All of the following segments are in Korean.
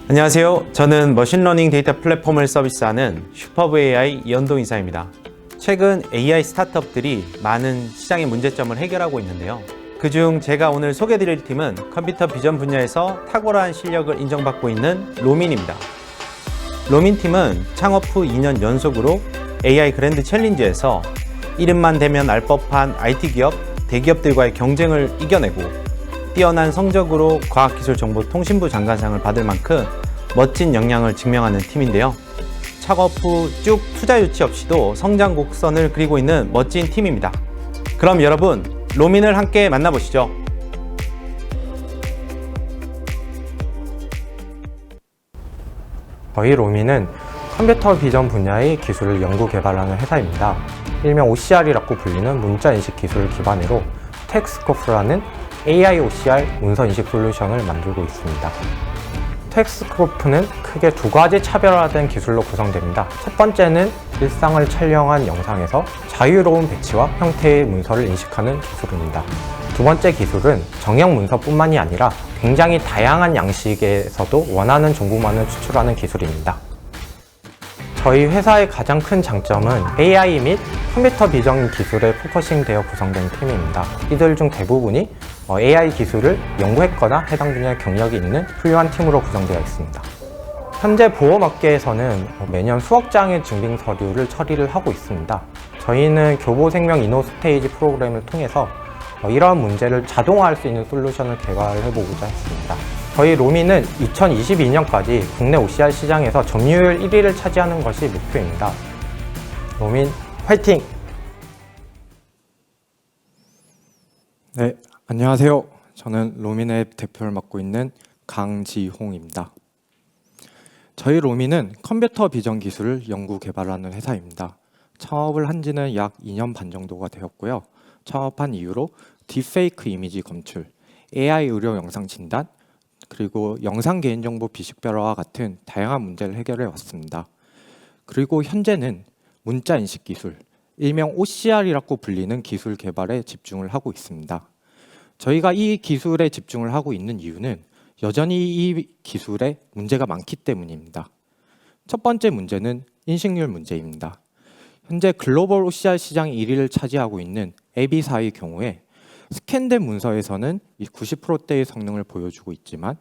안녕하세요. 저는 머신러닝 데이터 플랫폼을 서비스하는 슈퍼브 AI 이현동 이사입니다. 최근 AI 스타트업들이 많은 시장의 문제점을 해결하고 있는데요. 그중 제가 오늘 소개해드릴 팀은 컴퓨터 비전 분야에서 탁월한 실력을 인정받고 있는 로민입니다. 로민 팀은 창업 후 2년 연속으로 AI 그랜드 챌린지에서 이름만 대면 알 법한 IT 기업, 대기업들과의 경쟁을 이겨내고 뛰어난 성적으로 과학기술정보통신부 장관상을 받을 만큼 멋진 역량을 증명하는 팀인데요. 창업 후 쭉 투자 유치 없이도 성장 곡선을 그리고 있는 멋진 팀입니다. 그럼 여러분, 로민을 함께 만나보시죠. 저희 로민은 컴퓨터 비전 분야의 기술을 연구 개발하는 회사입니다. 일명 OCR이라고 불리는 문자인식 기술을 기반으로 텍스코프라는 AI OCR 문서인식 솔루션을 만들고 있습니다. 텍스코프는 크게 두 가지 차별화된 기술로 구성됩니다. 첫 번째는 일상을 촬영한 영상에서 자유로운 배치와 형태의 문서를 인식하는 기술입니다. 두 번째 기술은 정형 문서뿐만이 아니라 굉장히 다양한 양식에서도 원하는 정보만을 추출하는 기술입니다. 저희 회사의 가장 큰 장점은 AI 및 컴퓨터 비전 기술에 포커싱되어 구성된 팀입니다. 이들 중 대부분이 AI 기술을 연구했거나 해당 분야에 경력이 있는 훌륭한 팀으로 구성되어 있습니다. 현재 보험업계에서는 매년 수억 장의 증빙 서류를 처리를 하고 있습니다. 저희는 교보생명 이노스테이지 프로그램을 통해서 이러한 문제를 자동화할 수 있는 솔루션을 개발해보고자 했습니다. 저희 로민은 2022년까지 국내 OCR 시장에서 점유율 1위를 차지하는 것이 목표입니다. 로민 화이팅! 네, 안녕하세요. 저는 로민의 대표를 맡고 있는 강지홍입니다. 저희 로민은 컴퓨터 비전 기술을 연구 개발하는 회사입니다. 창업을 한 지는 약 2년 반 정도가 되었고요. 창업한 이후로 딥페이크 이미지 검출, AI 의료 영상 진단, 그리고 영상 개인정보 비식별화와 같은 다양한 문제를 해결해 왔습니다. 그리고 현재는 문자 인식 기술, 일명 OCR이라고 불리는 기술 개발에 집중을 하고 있습니다. 저희가 이 기술에 집중을 하고 있는 이유는 여전히 이 기술에 문제가 많기 때문입니다. 첫 번째 문제는 인식률 문제입니다. 현재 글로벌 OCR 시장 1위를 차지하고 있는 에비사의 경우에 스캔된 문서에서는 90%대의 성능을 보여주고 있지만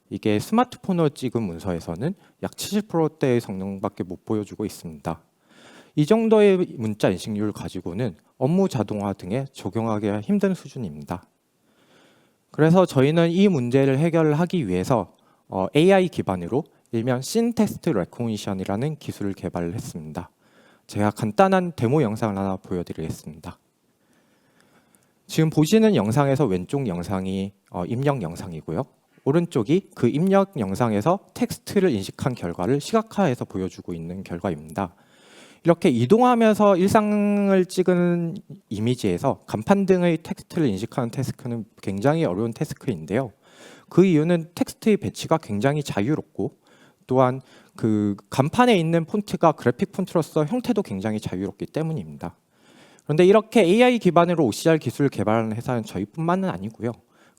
이게 스마트폰으로 찍은 문서에서는 약 70%대의 성능밖에 못 보여주고 있습니다. 이 정도의 문자 인식률을 가지고는 업무 자동화 등에 적용하기가 힘든 수준입니다. 그래서 저희는 이 문제를 해결하기 위해서 AI 기반으로 일명 씬 텍스트 레코니션이라는 기술을 개발을 했습니다. 제가 간단한 데모 영상을 하나 보여드리겠습니다. 지금 보시는 영상에서 왼쪽 영상이 입력 영상이고요. 오른쪽이 그 입력 영상에서 텍스트를 인식한 결과를 시각화해서 보여주고 있는 결과입니다. 이렇게 이동하면서 일상을 찍은 이미지에서 간판 등의 텍스트를 인식하는 태스크는 굉장히 어려운 태스크인데요. 그 이유는 텍스트의 배치가 굉장히 자유롭고 또한 그 간판에 있는 폰트가 그래픽 폰트로서 형태도 굉장히 자유롭기 때문입니다. 그런데 이렇게 AI 기반으로 OCR 기술을 개발하는 회사는 저희뿐만은 아니고요.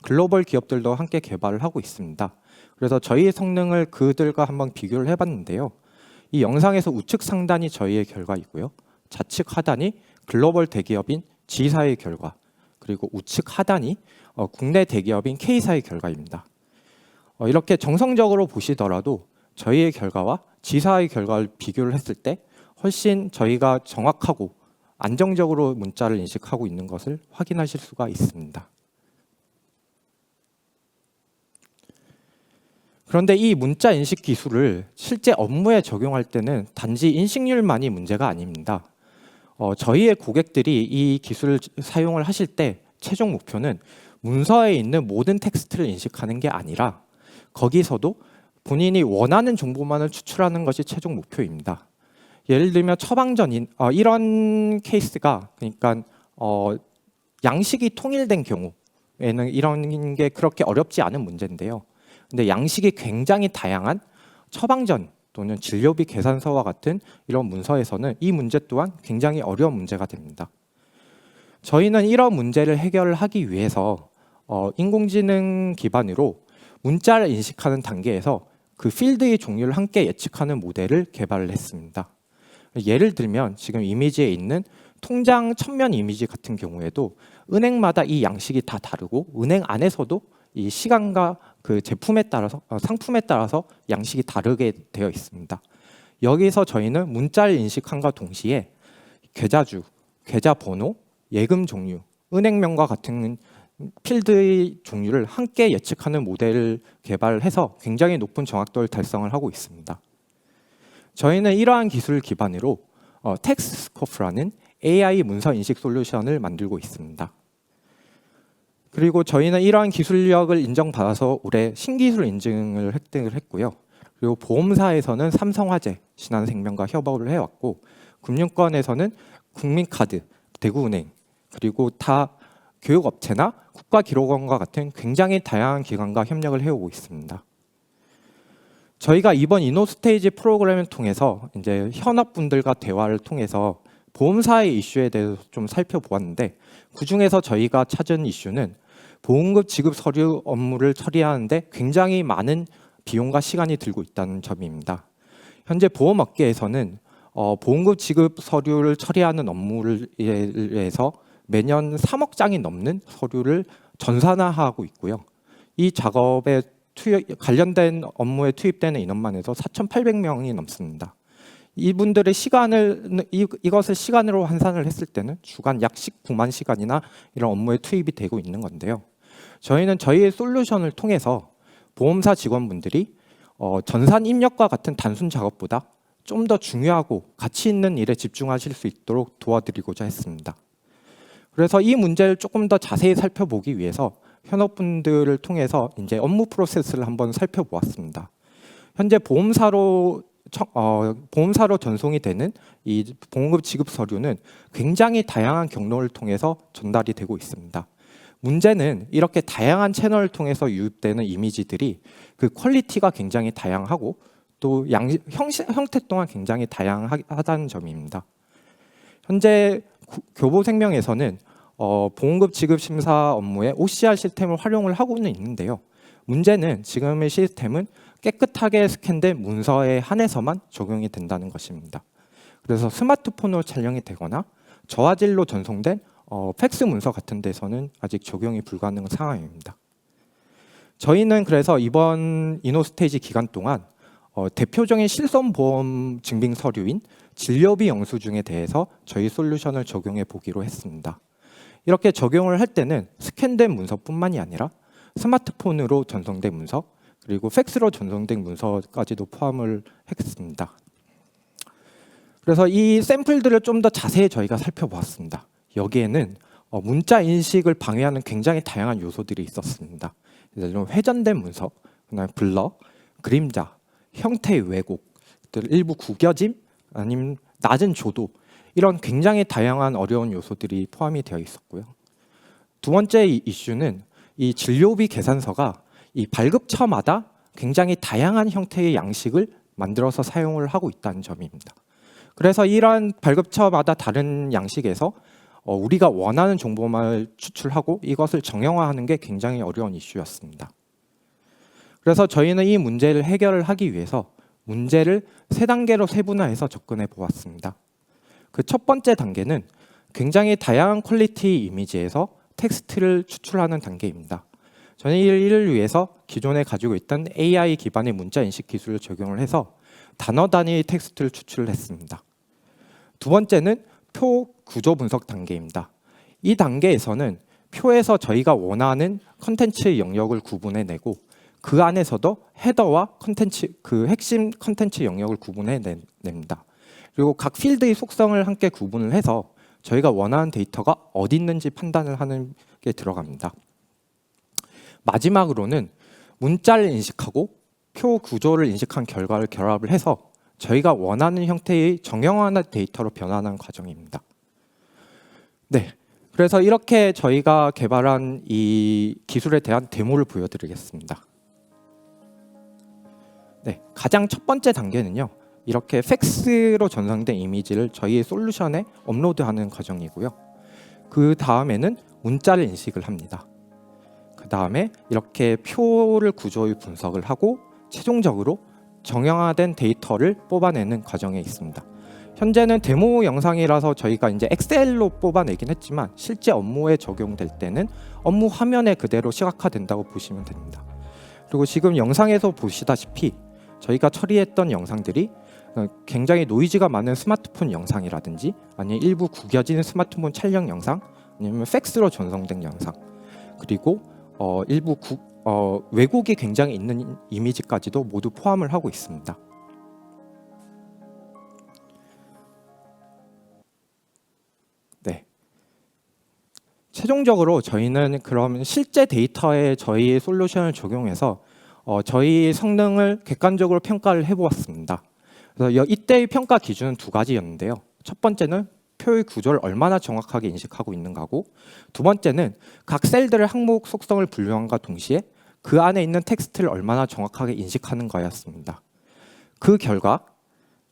글로벌 기업들도 함께 개발을 하고 있습니다. 그래서 저희의 성능을 그들과 한번 비교를 해봤는데요. 이 영상에서 우측 상단이 저희의 결과이고요. 좌측 하단이 글로벌 대기업인 G사의 결과, 그리고 우측 하단이 국내 대기업인 K사의 결과입니다. 이렇게 정성적으로 보시더라도 저희의 결과와 G사의 결과를 비교를 했을 때 훨씬 저희가 정확하고 안정적으로 문자를 인식하고 있는 것을 확인하실 수가 있습니다. 그런데 이 문자 인식 기술을 실제 업무에 적용할 때는 단지 인식률만이 문제가 아닙니다. 저희의 고객들이 이 기술을 사용을 하실 때 최종 목표는 문서에 있는 모든 텍스트를 인식하는 게 아니라 거기서도 본인이 원하는 정보만을 추출하는 것이 최종 목표입니다. 예를 들면 처방전인 이런 케이스가 그러니까 양식이 통일된 경우에는 이런 게 그렇게 어렵지 않은 문제인데요. 근데 양식이 굉장히 다양한 처방전 또는 진료비 계산서와 같은 이런 문서에서는 이 문제 또한 굉장히 어려운 문제가 됩니다. 저희는 이런 문제를 해결하기 위해서 인공지능 기반으로 문자를 인식하는 단계에서 그 필드의 종류를 함께 예측하는 모델을 개발을 했습니다. 예를 들면 지금 이미지에 있는 통장 천면 이미지 같은 경우에도 은행마다 이 양식이 다 다르고 은행 안에서도 이 시간과 그 제품에 따라서 상품에 따라서 양식이 다르게 되어 있습니다. 여기서 저희는 문자를 인식함과 동시에 계좌주, 계좌번호, 예금 종류, 은행명과 같은 필드의 종류를 함께 예측하는 모델을 개발해서 굉장히 높은 정확도를 달성을 하고 있습니다. 저희는 이러한 기술을 기반으로 텍스코프라는 AI 문서 인식 솔루션을 만들고 있습니다. 그리고 저희는 이러한 기술력을 인정받아서 올해 신기술 인증을 획득을 했고요. 그리고 보험사에서는 삼성화재, 신한생명과 협업을 해왔고 금융권에서는 국민카드, 대구은행, 그리고 타 교육업체나 국가기록원과 같은 굉장히 다양한 기관과 협력을 해오고 있습니다. 저희가 이번 이노스테이지 프로그램을 통해서 이제 현업분들과 대화를 통해서 보험사의 이슈에 대해서 좀 살펴보았는데 그 중에서 저희가 찾은 이슈는 보험금 지급 서류 업무를 처리하는데 굉장히 많은 비용과 시간이 들고 있다는 점입니다. 현재 보험업계에서는 보험금 지급 서류를 처리하는 업무를 위해서 매년 3억 장이 넘는 서류를 전산화하고 있고요. 이 작업에 관련된 업무에 투입되는 인원만 해서 4,800명이 넘습니다. 이분들의 이것을 시간으로 환산을 했을 때는 주간 약 19만 시간이나 이런 업무에 투입이 되고 있는 건데요. 저희는 저희의 솔루션을 통해서 보험사 직원분들이 전산 입력과 같은 단순 작업보다 좀 더 중요하고 가치 있는 일에 집중하실 수 있도록 도와드리고자 했습니다. 그래서 이 문제를 조금 더 자세히 살펴보기 위해서 현업분들을 통해서 이제 업무 프로세스를 한번 살펴보았습니다. 현재 보험사로 전송이 되는 이 보험금 지급 서류는 굉장히 다양한 경로를 통해서 전달이 되고 있습니다. 문제는 이렇게 다양한 채널을 통해서 유입되는 이미지들이 그 퀄리티가 굉장히 다양하고 또 형태 또한 굉장히 다양하다는 점입니다. 현재 교보생명에서는 보험금 지급 심사 업무에 OCR 시스템을 활용을 하고는 있는데요. 문제는 지금의 시스템은 깨끗하게 스캔된 문서에 한해서만 적용이 된다는 것입니다. 그래서 스마트폰으로 촬영이 되거나 저화질로 전송된 팩스 문서 같은 데서는 아직 적용이 불가능한 상황입니다. 저희는 그래서 이번 이노스테이지 기간 동안 대표적인 실손보험 증빙 서류인 진료비 영수증에 대해서 저희 솔루션을 적용해 보기로 했습니다. 이렇게 적용을 할 때는 스캔된 문서뿐만이 아니라 스마트폰으로 전송된 문서 그리고 팩스로 전송된 문서까지도 포함을 했습니다. 그래서 이 샘플들을 좀 더 자세히 저희가 살펴보았습니다. 여기에는 문자 인식을 방해하는 굉장히 다양한 요소들이 있었습니다. 회전된 문서, 그다음에 블러, 그림자, 형태의 왜곡, 일부 구겨짐, 아니면 낮은 조도 이런 굉장히 다양한 어려운 요소들이 포함이 되어 있었고요. 두 번째 이슈는 이 진료비 계산서가 이 발급처마다 굉장히 다양한 형태의 양식을 만들어서 사용을 하고 있다는 점입니다. 그래서 이러한 발급처마다 다른 양식에서 우리가 원하는 정보만을 추출하고 이것을 정형화하는 게 굉장히 어려운 이슈였습니다. 그래서 저희는 이 문제를 해결을 하기 위해서 문제를 3단계로 세분화해서 접근해 보았습니다. 그 첫 번째 단계는 굉장히 다양한 퀄리티 이미지에서 텍스트를 추출하는 단계입니다. 저는 이를 위해서 기존에 가지고 있던 AI 기반의 문자 인식 기술을 적용을 해서 단어 단위 텍스트를 추출을 했습니다. 두 번째는 표 구조 분석 단계입니다. 이 단계에서는 표에서 저희가 원하는 컨텐츠의 영역을 구분해내고 그 안에서도 헤더와 컨텐츠, 그 핵심 컨텐츠 영역을 구분해냅니다. 그리고 각 필드의 속성을 함께 구분을 해서 저희가 원하는 데이터가 어디 있는지 판단을 하는 게 들어갑니다. 마지막으로는 문자를 인식하고 표 구조를 인식한 결과를 결합을 해서 저희가 원하는 형태의 정형화 데이터로 변환하는 과정입니다. 네, 그래서 이렇게 저희가 개발한 이 기술에 대한 데모를 보여드리겠습니다. 네, 가장 첫 번째 단계는요. 이렇게 팩스로 전송된 이미지를 저희의 솔루션에 업로드하는 과정이고요. 그 다음에는 문자를 인식을 합니다. 그 다음에 이렇게 표를 구조의 분석을 하고 최종적으로 정형화된 데이터를 뽑아내는 과정에 있습니다. 현재는 데모 영상이라서 저희가 이제 엑셀로 뽑아내긴 했지만 실제 업무에 적용될 때는 업무 화면에 그대로 시각화된다고 보시면 됩니다. 그리고 지금 영상에서 보시다시피 저희가 처리했던 영상들이 굉장히 노이즈가 많은 스마트폰 영상이라든지 아니면 일부 구겨진 스마트폰 촬영 영상 아니면 팩스로 전송된 영상 그리고 일부 왜곡이 굉장히 있는 이미지까지도 모두 포함을 하고 있습니다. 네. 최종적으로 저희는 그럼 실제 데이터에 저희 솔루션을 적용해서 저희 성능을 객관적으로 평가를 해보았습니다. 그래서 이때의 평가 기준은 두 가지였는데요. 첫 번째는 표의 구조를 얼마나 정확하게 인식하고 있는가고, 두 번째는 각 셀들의 항목 속성을 분류함과 동시에 그 안에 있는 텍스트를 얼마나 정확하게 인식하는 거였습니다. 그 결과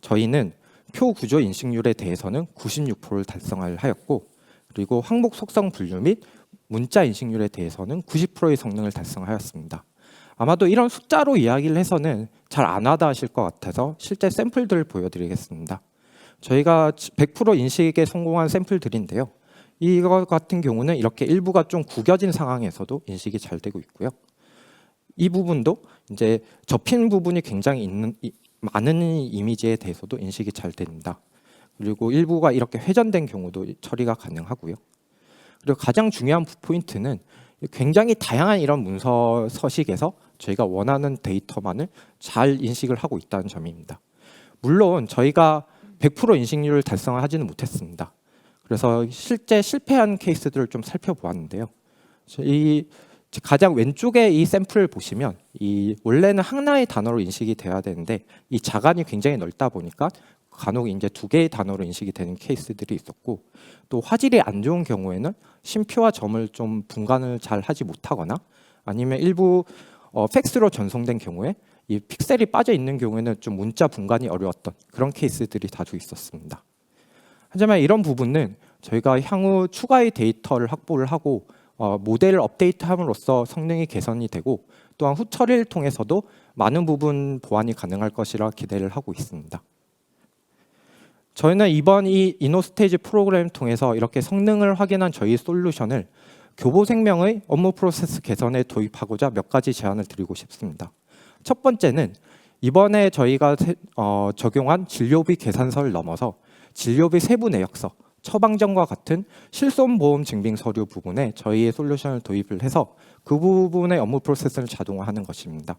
저희는 표 구조 인식률에 대해서는 96%를 달성을 하였고, 그리고 항목 속성 분류 및 문자 인식률에 대해서는 90%의 성능을 달성하였습니다. 아마도 이런 숫자로 이야기를 해서는 잘 안 와닿으실 것 같아서 실제 샘플들을 보여드리겠습니다. 저희가 100% 인식에 성공한 샘플들인데요. 이거 같은 경우는 이렇게 일부가 좀 구겨진 상황에서도 인식이 잘 되고 있고요. 이 부분도 이제 접힌 부분이 굉장히 많은 이미지에 대해서도 인식이 잘 됩니다. 그리고 일부가 이렇게 회전된 경우도 처리가 가능하고요. 그리고 가장 중요한 포인트는 굉장히 다양한 이런 문서 서식에서 저희가 원하는 데이터만을 잘 인식을 하고 있다는 점입니다. 물론 저희가 100% 인식률을 달성하지는 못했습니다. 그래서 실제 실패한 케이스들을 좀 살펴보았는데요. 이 가장 왼쪽에 이 샘플을 보시면 이 원래는 하나의 단어로 인식이 돼야 되는데 이 자간이 굉장히 넓다 보니까 간혹 이제 두 개의 단어로 인식이 되는 케이스들이 있었고, 또 화질이 안 좋은 경우에는 심표와 점을 좀 분간을 잘 하지 못하거나 아니면 일부 팩스로 전송된 경우에 이 픽셀이 빠져 있는 경우에는 좀 문자 분간이 어려웠던 그런 케이스들이 자주 있었습니다. 하지만 이런 부분은 저희가 향후 추가의 데이터를 확보를 하고 모델을 업데이트함으로써 성능이 개선이 되고, 또한 후 처리를 통해서도 많은 부분 보완이 가능할 것이라 기대를 하고 있습니다. 저희는 이번 이 이노스테이지 프로그램을 통해서 이렇게 성능을 확인한 저희 솔루션을 교보생명의 업무 프로세스 개선에 도입하고자 몇 가지 제안을 드리고 싶습니다. 첫 번째는 이번에 저희가 적용한 진료비 계산서를 넘어서 진료비 세부 내역서, 처방전과 같은 실손보험 증빙 서류 부분에 저희의 솔루션을 도입을 해서 그 부분의 업무 프로세스를 자동화하는 것입니다.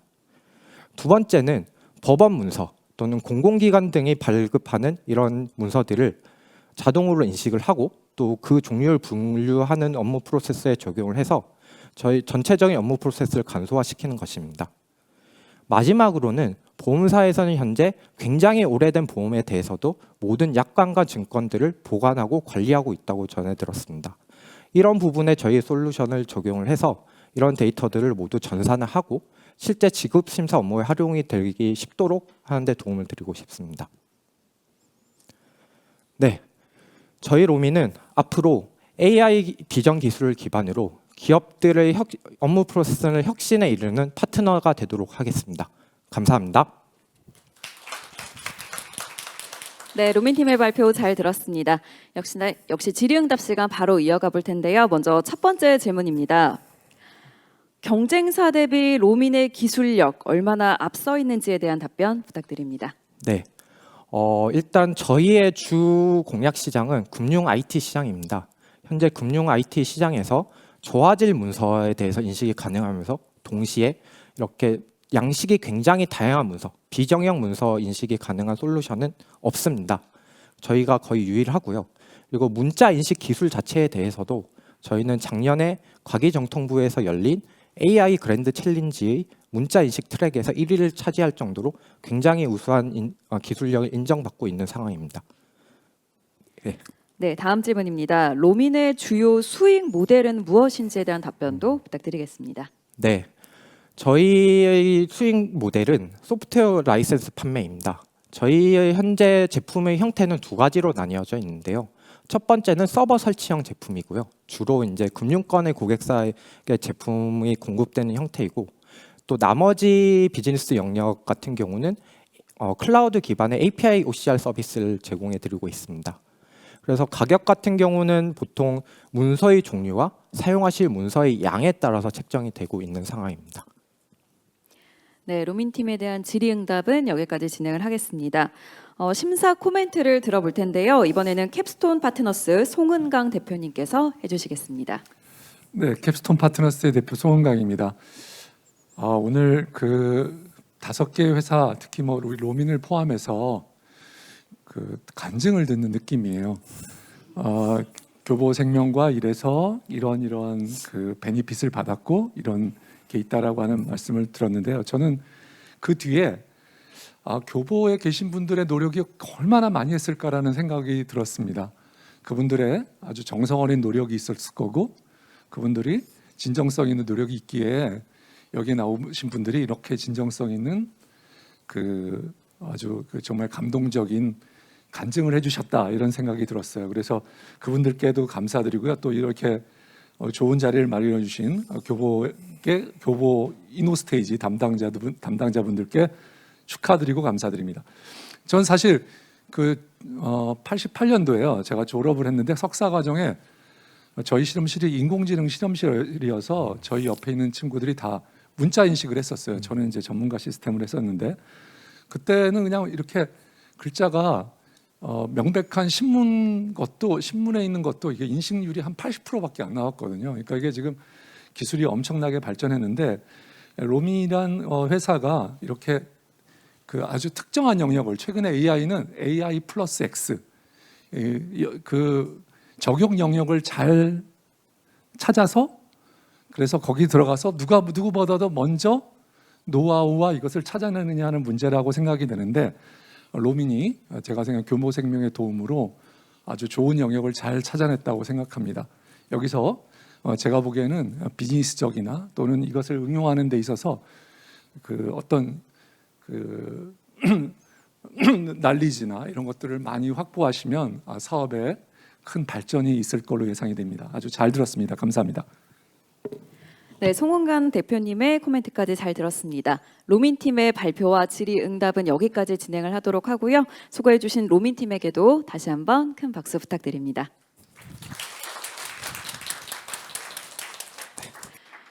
두 번째는 법원 문서 또는 공공기관 등이 발급하는 이런 문서들을 자동으로 인식을 하고 또 그 종류를 분류하는 업무 프로세스에 적용을 해서 저희 전체적인 업무 프로세스를 간소화시키는 것입니다. 마지막으로는 보험사에서는 현재 굉장히 오래된 보험에 대해서도 모든 약관과 증권들을 보관하고 관리하고 있다고 전해 들었습니다. 이런 부분에 저희 솔루션을 적용을 해서 이런 데이터들을 모두 전산을 하고 실제 지급 심사 업무에 활용이 되기 쉽도록 하는 데 도움을 드리고 싶습니다. 네, 저희 로미는 앞으로 AI 비전 기술을 기반으로 기업들의 업무 프로세스를 혁신에 이르는 파트너가 되도록 하겠습니다. 감사합니다. 네, 로민팀의 발표 잘 들었습니다. 역시 질의응답 시간 바로 이어가 볼 텐데요. 먼저 첫 번째 질문입니다. 경쟁사 대비 로민의 기술력 얼마나 앞서 있는지에 대한 답변 부탁드립니다. 네, 일단 저희의 주 공략 시장은 금융 IT 시장입니다. 현재 금융 IT 시장에서 저화질 문서에 대해서 인식이 가능하면서 동시에 이렇게 양식이 굉장히 다양한 문서, 비정형 문서 인식이 가능한 솔루션은 없습니다. 저희가 거의 유일하고요. 그리고 문자 인식 기술 자체에 대해서도 저희는 작년에 과기정통부에서 열린 AI 그랜드 챌린지의 문자 인식 트랙에서 1위를 차지할 정도로 굉장히 우수한 기술력을 인정받고 있는 상황입니다. 네. 네, 다음 질문입니다. 로민의 주요 수익 모델은 무엇인지에 대한 답변도 부탁드리겠습니다. 네, 저희의 수익 모델은 소프트웨어 라이센스 판매입니다. 저희의 현재 제품의 형태는 두 가지로 나뉘어져 있는데요. 첫 번째는 서버 설치형 제품이고요. 주로 이제 금융권의 고객사에게 제품이 공급되는 형태이고, 또 나머지 비즈니스 영역 같은 경우는 클라우드 기반의 API OCR 서비스를 제공해 드리고 있습니다. 그래서 가격 같은 경우는 보통 문서의 종류와 사용하실 문서의 양에 따라서 책정이 되고 있는 상황입니다. 네, 로민팀에 대한 질의응답은 여기까지 진행을 하겠습니다. 심사 코멘트를 들어볼 텐데요. 이번에는 캡스톤 파트너스 송은강 대표님께서 해주시겠습니다. 네, 캡스톤 파트너스의 대표 송은강입니다. 오늘 그 5개 회사, 특히 뭐 우리 로민을 포함해서 그 간증을 듣는 느낌이에요. 교보생명과 이래서 이런 그 베니핏을 받았고 이런 게 있다라고 하는 말씀을 들었는데요. 저는 그 뒤에 교보에 계신 분들의 노력이 얼마나 많이 했을까라는 생각이 들었습니다. 그분들의 아주 정성 어린 노력이 있었을 거고, 그분들이 진정성 있는 노력이 있기에 여기에 나오신 분들이 이렇게 진정성 있는 그 아주 그 정말 감동적인 간증을 해주셨다, 이런 생각이 들었어요. 그래서 그분들께도 감사드리고요. 또 이렇게 좋은 자리를 마련해 주신 교보 이노스테이지 담당자분들께 축하드리고 감사드립니다. 전 사실 그 88년도에요. 제가 졸업을 했는데 석사 과정에 저희 실험실이 인공지능 실험실이어서 저희 옆에 있는 친구들이 다 문자 인식을 했었어요. 저는 이제 전문가 시스템을 했었는데, 그때는 그냥 이렇게 글자가 명백한 신문에 있는 것도 이게 인식률이 한 80%밖에 안 나왔거든요. 그러니까 이게 지금 기술이 엄청나게 발전했는데, 로민이란 회사가 이렇게 그 아주 특정한 영역을, 최근에 AI는 AI 플러스 X, 그 적용 영역을 잘 찾아서, 그래서 거기 들어가서 누구보다도 먼저 노하우와 이것을 찾아내느냐 하는 문제라고 생각이 되는데, 로민이 제가 생각하는 교보생명의 도움으로 아주 좋은 영역을 잘 찾아냈다고 생각합니다. 여기서 제가 보기에는 비즈니스적이나 또는 이것을 응용하는 데 있어서 그 어떤 그 난리지나 이런 것들을 많이 확보하시면 사업에 큰 발전이 있을 걸로 예상이 됩니다. 아주 잘 들었습니다. 감사합니다. 네, 송은강 대표님의 코멘트까지 잘 들었습니다. 로민팀의 발표와 질의응답은 여기까지 진행을 하도록 하고요. 수고해주신 로민팀에게도 다시 한번 큰 박수 부탁드립니다.